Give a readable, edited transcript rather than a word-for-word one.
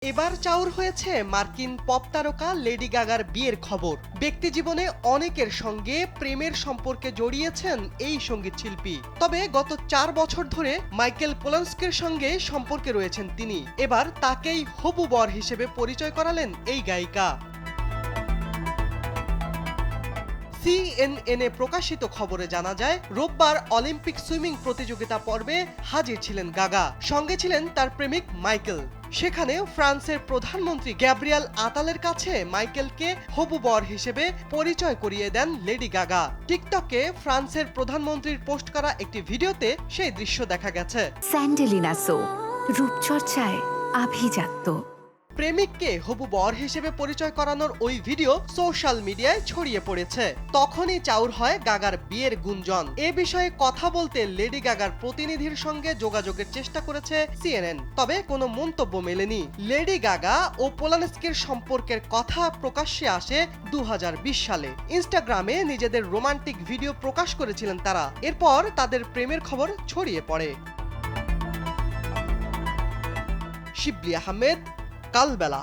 এবার চাউর হয়েছে মার্কিন পপ তারকা লেডি গাগার বিয়ের খবর। ব্যক্তিজীবনে অনেকের সঙ্গে প্রেমের সম্পর্কে জড়িয়েছেন এই সঙ্গীত শিল্পী। তবে গত 4 বছর ধরে মাইকেল পোলানস্কির সঙ্গে সম্পর্কে রয়েছেন তিনি। এবার তাকেই হবু বর হিসেবে পরিচয় করালেন এই গায়িকা। সিএনএনে প্রকাশিত খবরে জানা যায়, রোববার অলিম্পিক সুইমিং প্রতিযোগিতা পর্বে হাজির ছিলেন গাগা। সঙ্গে ছিলেন তার প্রেমিক মাইকেল। সেখানে ফ্রান্সের প্রধানমন্ত্রী গ্যাব্রিয়েল আতালের কাছে মাইকেলকে হবু বর হিসেবে পরিচয় করিয়ে দেন লেডি গাগা। টিকটকে ফ্রান্সের প্রধানমন্ত্রীর পোস্ট করা একটি ভিডিওতে সেই দৃশ্য দেখা গেছে। স্যান্ডেলিনা সো, রূপচর্চায় আভিজাত্য। প্রেমিককে হবু বর হিসেবে পরিচয় করানোর ওই ভিডিও সোশ্যাল মিডিয়ায় ছড়িয়ে পড়েছে। তখনই চাউর হয় গাগার বিয়ের গুঞ্জন। এ বিষয়ে কথা বলতে লেডি গাগার প্রতিনিধির সঙ্গে যোগাযোগের চেষ্টা করেছে সিএনএন, তবে কোনো মন্তব্য মেলেনি। লেডি গাগা ও পোলানস্কির সম্পর্কের কথা প্রকাশ্যে আসে 2020 সালে। ইনস্টাগ্রামে নিজেদের রোমান্টিক ভিডিও প্রকাশ করেছিলেন তারা। এরপর তাদের প্রেমের খবর ছড়িয়ে পড়ে। শিবলি আহমেদ, কালবেলা।